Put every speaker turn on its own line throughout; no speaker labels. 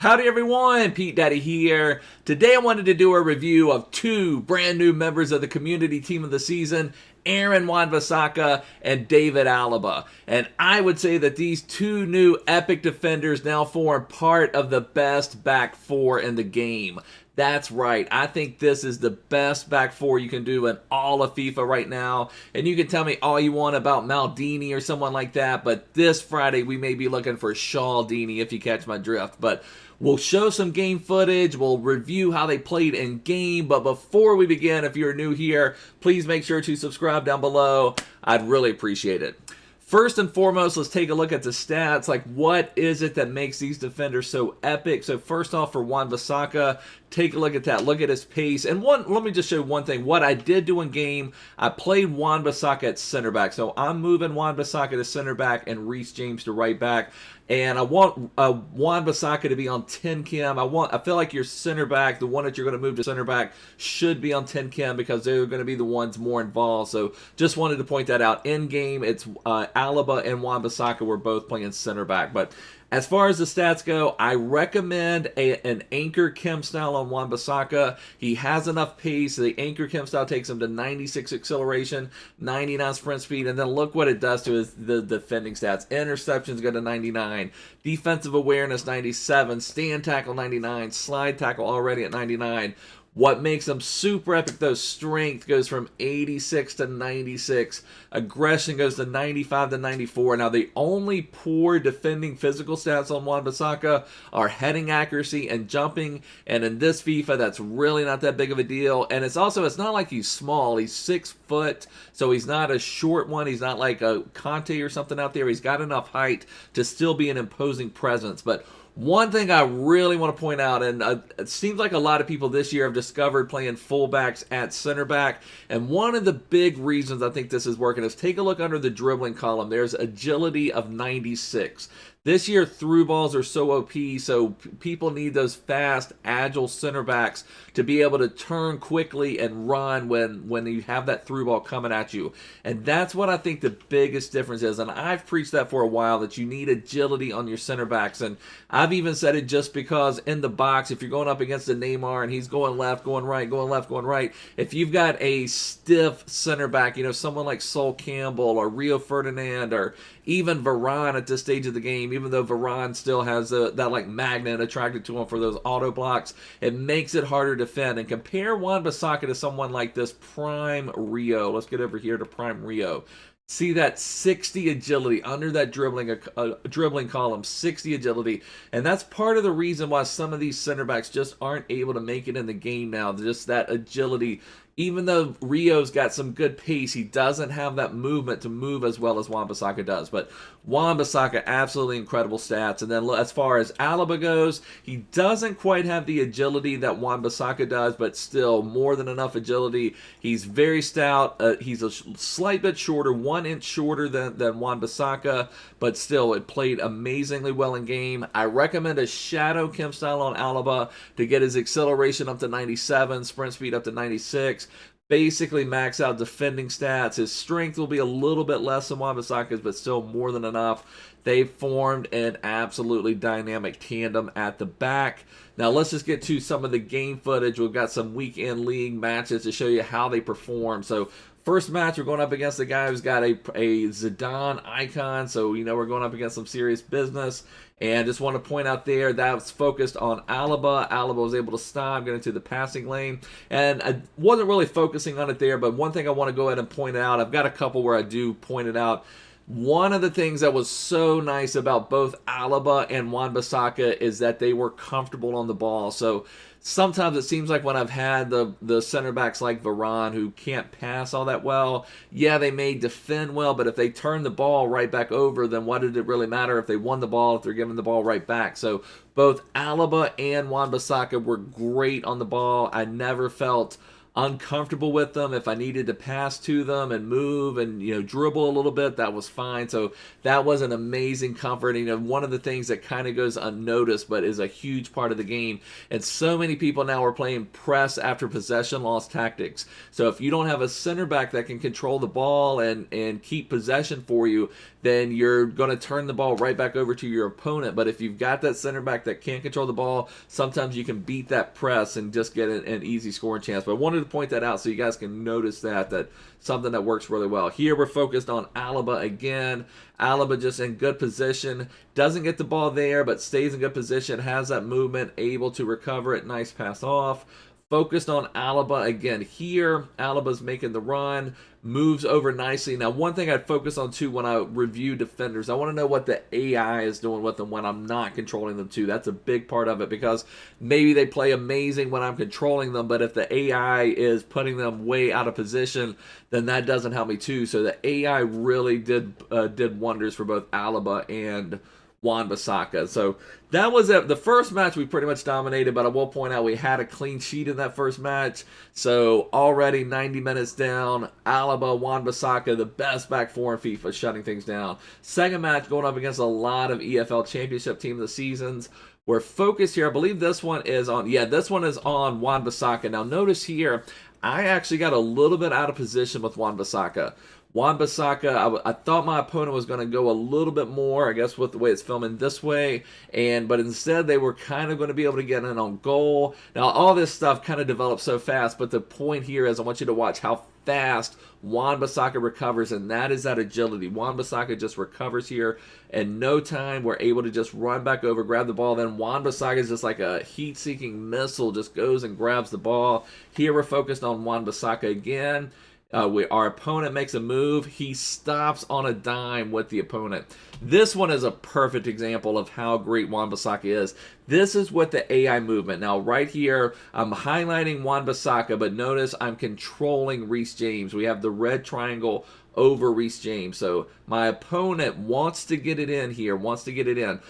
Howdy everyone, Pete Daddy here. Today I wanted to do a review of two brand new members of the community team of the season, Wan-Bissaka and David Alaba. And I would say that these two new epic defenders now form part of the best back four in the game. That's right. I think this is the best back four you can do in all of FIFA right now. And you can tell me all you want about Maldini or someone like that, but this Friday we may be looking for Shaldini if you catch my drift. But we'll show some game footage. We'll review how they played in game. But before we begin, if you're new here, please make sure to subscribe down below. I'd really appreciate it. First and foremost, let's take a look at the stats. Like, what is it that makes these defenders so epic? So first off, for Wan-Bissaka, take a look at that. Look at his pace. And let me just show one thing. What I did do in game, I played Wan-Bissaka at center back. So I'm moving Wan-Bissaka to center back and Reece James to right back. And I want Wan-Bissaka to be on 10 Chem. I feel like your center back, the one that you're going to move to center back, should be on 10 Chem because they're going to be the ones more involved. So just wanted to point that out. In game, it's Alaba and Wan-Bissaka were both playing center back. But as far as the stats go, I recommend an anchor Chem style on Wan-Bissaka. He has enough pace. The anchor Chem style takes him to 96 acceleration, 99 sprint speed, and then look what it does to the defending stats. Interceptions go to 99, defensive awareness 97, stand tackle 99, slide tackle already at 99. What makes them super epic, though, strength goes from 86 to 96. Aggression goes to 95 to 94. Now, the only poor defending physical stats on Wan-Bissaka are heading accuracy and jumping. And in this FIFA, that's really not that big of a deal. And it's not like he's small. He's 6 foot, so he's not a short one. He's not like a Conte or something out there. He's got enough height to still be an imposing presence. But one thing I really want to point out, and it seems like a lot of people this year have discovered playing fullbacks at center back, and one of the big reasons I think this is working is take a look under the dribbling column. There's agility of 96. This year, through balls are so OP, so people need those fast, agile center backs to be able to turn quickly and run when you have that through ball coming at you. And that's what I think the biggest difference is. And I've preached that for a while, that you need agility on your center backs. And I've even said it just because in the box, if you're going up against a Neymar and he's going left, going right, going left, going right, if you've got a stiff center back, someone like Sol Campbell or Rio Ferdinand or even Varane at this stage of the game, even though Varane still has that like magnet attracted to him for those auto blocks, it makes it harder to defend. And compare Wan-Bissaka to someone like this prime Rio. Let's get over here to prime Rio. See that 60 agility under that dribbling column, 60 agility. And that's part of the reason why some of these center backs just aren't able to make it in the game now. Just that agility. Even though Rio's got some good pace, he doesn't have that movement to move as well as Wan-Bissaka does. But Wan-Bissaka, absolutely incredible stats. And then as far as Alaba goes, he doesn't quite have the agility that Wan-Bissaka does, but still more than enough agility. He's very stout. He's a slight bit shorter, 1 inch shorter than Wan-Bissaka, but still it played amazingly well in game. I recommend a shadow Chem style on Alaba to get his acceleration up to 97, sprint speed up to 96. Basically max out defending stats. His strength will be a little bit less than Wan-Bissaka's, but still more than enough. They've formed an absolutely dynamic tandem at the back. Now let's just get to some of the game footage. We've got some weekend league matches to show you how they perform. So first match, we're going up against a guy who's got a Zidane icon. So, we're going up against some serious business. And just want to point out there, that's focused on Alaba. Alaba was able to stop, get into the passing lane. And I wasn't really focusing on it there, but one thing I want to go ahead and point out, I've got a couple where I do point it out. One of the things that was so nice about both Alaba and Wan-Bissaka is that they were comfortable on the ball. So sometimes it seems like when I've had the center backs like Varane who can't pass all that well, yeah, they may defend well, but if they turn the ball right back over, then what did it really matter if they won the ball, if they're giving the ball right back? So both Alaba and Wan-Bissaka were great on the ball. I never felt uncomfortable with them. If I needed to pass to them and move and, dribble a little bit, that was fine. So that was an amazing comfort. One of the things that kind of goes unnoticed but is a huge part of the game. And so many people now are playing press after possession loss tactics. So if you don't have a center back that can control the ball and keep possession for you, then you're going to turn the ball right back over to your opponent. But if you've got that center back that can't control the ball, sometimes you can beat that press and just get an easy scoring chance. But I wanted to point that out so you guys can notice that something that works really well. Here we're focused on Alaba again. Alaba just in good position, doesn't get the ball there, but stays in good position, has that movement, able to recover it, nice pass off. Focused on Alaba again here. Alaba's making the run, moves over nicely. Now, one thing I'd focus on too when I review defenders, I want to know what the AI is doing with them when I'm not controlling them too. That's a big part of it, because maybe they play amazing when I'm controlling them, but if the AI is putting them way out of position, then that doesn't help me too. So the AI really did wonders for both Alaba and Wan-Bissaka. So that was it. The first match we pretty much dominated, but I will point out we had a clean sheet in that first match. So already 90 minutes down, Alaba, Wan-Bissaka, the best back four in FIFA, shutting things down. Second match going up against a lot of EFL Championship team of the seasons. We're focused here. I believe this one is on, this one is on Wan-Bissaka. Now notice here, I actually got a little bit out of position with Wan-Bissaka. Wan-Bissaka, I thought my opponent was going to go a little bit more, I guess, with the way it's filming this way, but instead they were kind of going to be able to get in on goal. Now, all this stuff kind of develops so fast, but the point here is I want you to watch how fast Wan-Bissaka recovers, and that is that agility. Wan-Bissaka just recovers here in no time. We're able to just run back over, grab the ball. Then Wan-Bissaka is just like a heat-seeking missile, just goes and grabs the ball. Here we're focused on Wan-Bissaka again. Our opponent makes a move. He stops on a dime with the opponent. This one is a perfect example of how great Wan-Bissaka is. This is with the AI movement. Now, right here, I'm highlighting Wan-Bissaka, but notice I'm controlling Reece James. We have the red triangle over Reece James. So my opponent wants to get it in here, wants to get it in.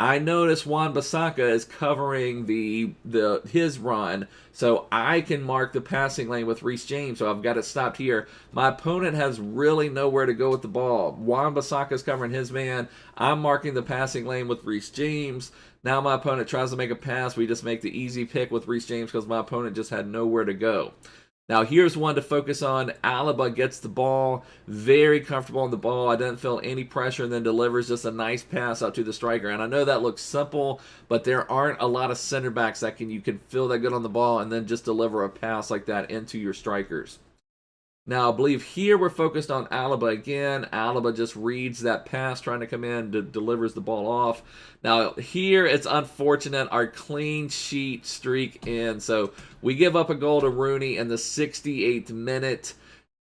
I notice Wan-Bissaka is covering his run, so I can mark the passing lane with Reece James, so I've got it stopped here. My opponent has really nowhere to go with the ball. Wan-Bissaka is covering his man. I'm marking the passing lane with Reece James. Now my opponent tries to make a pass. We just make the easy pick with Reece James because my opponent just had nowhere to go. Now here's one to focus on. Alaba gets the ball, very comfortable on the ball. I didn't feel any pressure, and then delivers just a nice pass out to the striker. And I know that looks simple, but there aren't a lot of center backs that you can feel that good on the ball and then just deliver a pass like that into your strikers. Now, I believe here we're focused on Alaba again. Alaba just reads that pass, trying to come in, delivers the ball off. Now, here it's unfortunate. Our clean sheet streak ends. So we give up a goal to Rooney in the 68th minute.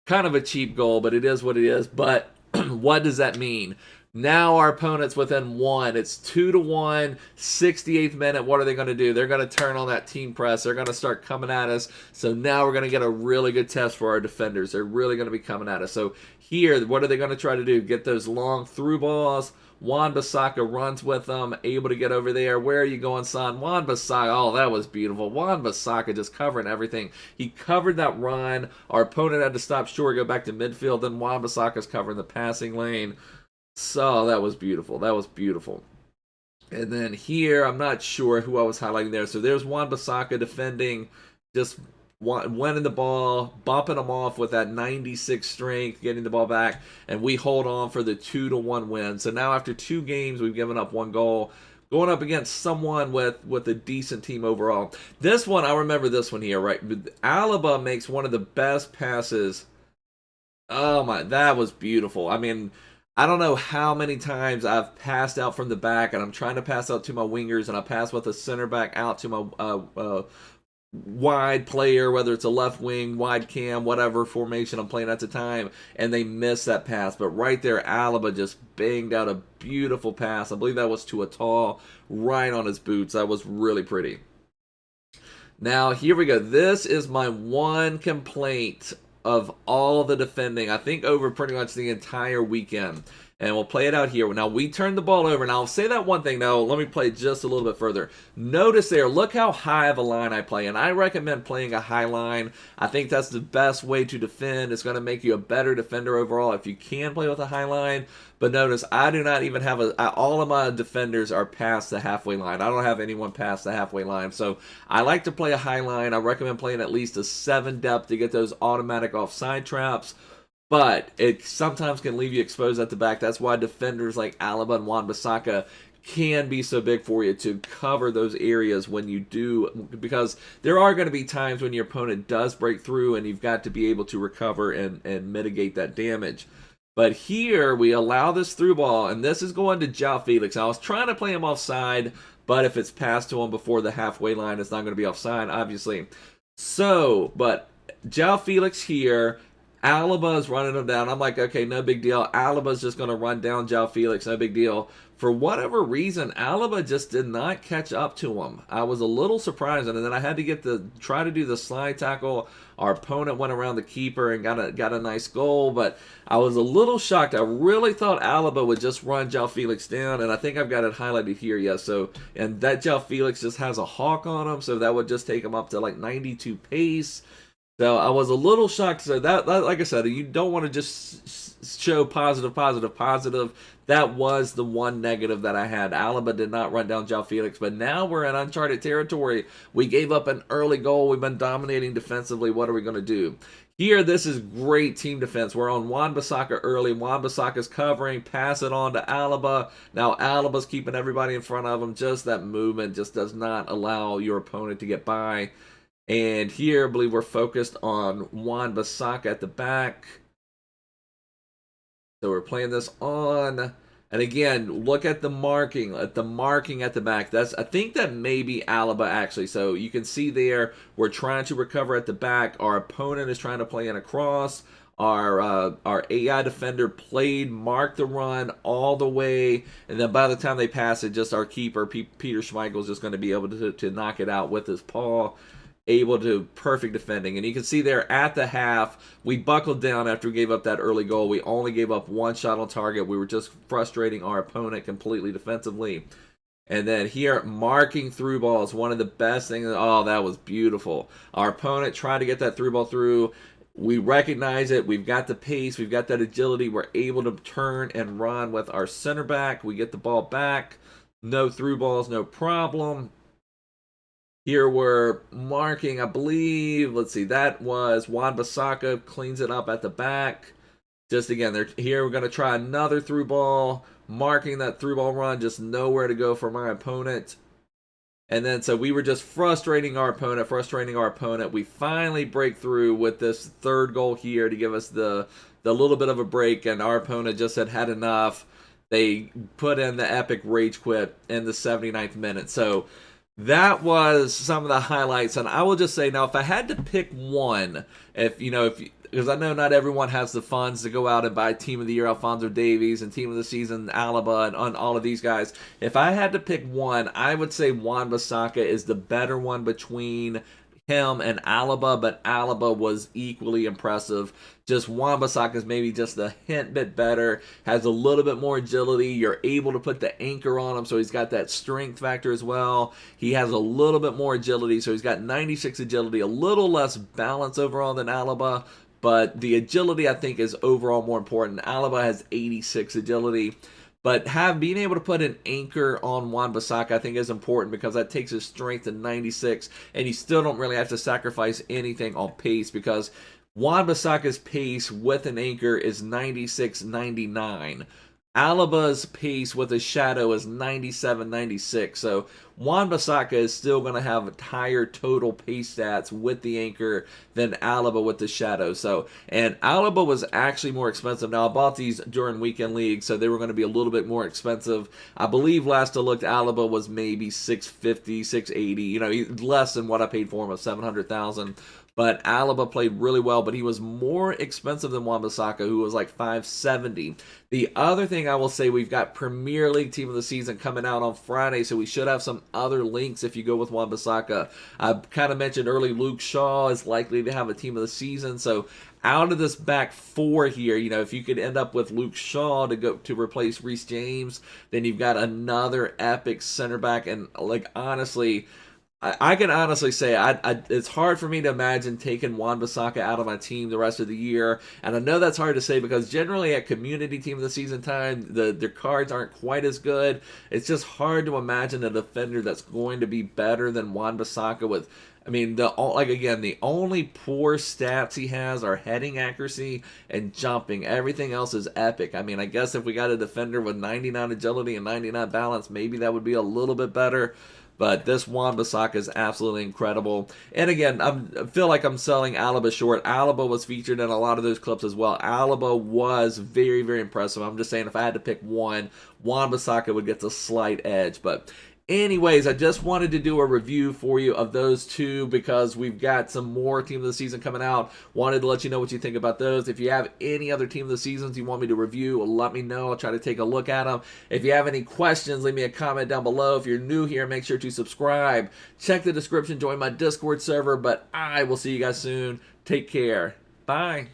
Kind of a cheap goal, but it is what it is. But what does that mean? Now our opponent's within one. It's 2-1, 68th minute. What are they going to do? They're going to turn on that team press. They're going to start coming at us. So now we're going to get a really good test for our defenders. They're really going to be coming at us. So here, what are they going to try to do? Get those long through balls. Wan-Bissaka runs with them, able to get over there. Where are you going, son? Wan-Bissaka, oh, that was beautiful. Wan-Bissaka just covering everything. He covered that run. Our opponent had to stop short, go back to midfield. Then Wan-Bissaka's covering the passing lane. So that was beautiful. That was beautiful. And then here, I'm not sure who I was highlighting there. So there's Wan-Bissaka defending, just winning the ball, bumping them off with that 96 strength, getting the ball back, and we hold on for the 2-1 win. So now after 2 games, we've given up 1 goal, going up against someone with a decent team overall. This one, I remember this one here, right? Alaba makes one of the best passes. Oh my, that was beautiful. I mean, I don't know how many times I've passed out from the back, and I'm trying to pass out to my wingers, and I pass with a center back out to my wide player, whether it's a left wing, wide cam, whatever formation I'm playing at the time, and they miss that pass. But right there, Alaba just banged out a beautiful pass. I believe that was to a tall, right on his boots. That was really pretty. Now, here we go. This is my one complaint of all the defending, I think, over pretty much the entire weekend. and we'll play it out here. Now, we turn the ball over. Now, I'll say that one thing. Now, let me play just a little bit further. Notice there, look how high of a line I play, and I recommend playing a high line. I think that's the best way to defend. It's going to make you a better defender overall if you can play with a high line. But notice, I do not even have all of my defenders are past the halfway line. I don't have anyone past the halfway line. So I like to play a high line. I recommend playing at least a 7 depth to get those automatic offside traps. But it sometimes can leave you exposed at the back. That's why defenders like Alaba and Wan-Bissaka can be so big for you to cover those areas when you do, because there are going to be times when your opponent does break through and you've got to be able to recover and mitigate that damage. But here we allow this through ball, and this is going to João Felix. I was trying to play him offside, but if it's passed to him before the halfway line, it's not going to be offside, obviously. So, but João Felix here, Alaba is running him down. I'm like, okay, no big deal. Alaba's just going to run down João Felix, no big deal. For whatever reason, Alaba just did not catch up to him. I was a little surprised, and then I had to try to do the slide tackle. Our opponent went around the keeper and got a nice goal, but I was a little shocked. I really thought Alaba would just run João Felix down, and I think I've got it highlighted here, yes. So, and that João Felix just has a hawk on him, so that would just take him up to like 92 pace. So I was a little shocked. So that, like I said, you don't want to just show positive. That was the one negative that I had. Alaba did not run down João Felix, but now we're in uncharted territory. We gave up an early goal. We've been dominating defensively. What are we going to do? Here, this is great team defense. We're on Wan-Bissaka early. Wan-Bissaka's covering, pass it on to Alaba. Now Alaba's keeping everybody in front of him. Just that movement just does not allow your opponent to get by. And here, I believe we're focused on Wan-Bissaka at the back. So we're playing this on. And again, look at the marking. At the back. I think that may be Alaba, actually. So you can see there, we're trying to recover at the back. Our opponent is trying to play in a cross. Our AI defender marked the run all the way. And then by the time they pass it, just our keeper, Peter Schmeichel, is just going to be able to knock it out with his paw. Able to perfect defending. And you can see there at the half, we buckled down after we gave up that early goal. We only gave up one shot on target. We were just frustrating our opponent completely defensively. And then here, marking through ball is one of the best things. Oh, that was beautiful. Our opponent tried to get that through ball through. We recognize it. We've got the pace. We've got that agility. We're able to turn and run with our center back. We get the ball back. No through balls, no problem. Here we're marking, I believe, let's see, that was Wan-Bissaka, cleans it up at the back. Just again, here we're going to try another through ball, marking that through ball run, just nowhere to go for my opponent. And then, so we were just frustrating our opponent. We finally break through with this third goal here to give us the little bit of a break, and our opponent just had enough. They put in the epic rage quit in the 79th minute. So that was some of the highlights, and I will just say now, if I had to pick one, because I know not everyone has the funds to go out and buy Team of the Year Alphonso Davies and Team of the Season Alaba and all of these guys. If I had to pick one, I would say Wan-Bissaka is the better one between him and Alaba, but Alaba was equally impressive. Just Wan-Bissaka is maybe just a hint bit better, has a little bit more agility. You're able to put the anchor on him, so he's got that strength factor as well. He has a little bit more agility, so he's got 96 agility, a little less balance overall than Alaba, but the agility, I think, is overall more important. Alaba has 86 agility. But being able to put an anchor on Wan-Bissaka, I think, is important, because that takes his strength to 96, and you still don't really have to sacrifice anything on pace, because Wan-Bissaka's pace with an anchor is 96-99. Alaba's pace with a shadow is 97-96. So Wan-Bissaka is still going to have higher total pace stats with the anchor than Alaba with the shadow. And Alaba was actually more expensive. Now, I bought these during Weekend League, so they were going to be a little bit more expensive. I believe last I looked, Alaba was maybe $650, $680. Less than what I paid for him of $700,000. but Alaba played really well, but he was more expensive than Wan-Bissaka, who was like 570. The other thing I will say, we've got Premier League Team of the Season coming out on Friday, so we should have some other links if you go with Wan-Bissaka. I kind of mentioned early Luke Shaw is likely to have a Team of the Season, so out of this back four here, if you could end up with Luke Shaw to go to replace Reece James, then you've got another epic center back. And like honestly, I can honestly say it's hard for me to imagine taking Wan-Bissaka out of my team the rest of the year. And I know that's hard to say because generally at community team of the season time, their cards aren't quite as good. It's just hard to imagine a defender that's going to be better than Wan-Bissaka with. I mean, the only poor stats he has are heading accuracy and jumping. Everything else is epic. I mean, I guess if we got a defender with 99 agility and 99 balance, maybe that would be a little bit better. But this Wan-Bissaka is absolutely incredible. And again, I feel like I'm selling Alaba short. Alaba was featured in a lot of those clips as well. Alaba was very, very impressive. I'm just saying if I had to pick one, Wan-Bissaka would get the slight edge. But anyways, I just wanted to do a review for you of those two because we've got some more Team of the Season coming out. Wanted to let you know what you think about those. If you have any other Team of the Seasons you want me to review, let me know. I'll try to take a look at them. If you have any questions, leave me a comment down below. If you're new here, make sure to subscribe. Check the description, join my Discord server, but I will see you guys soon. Take care. Bye.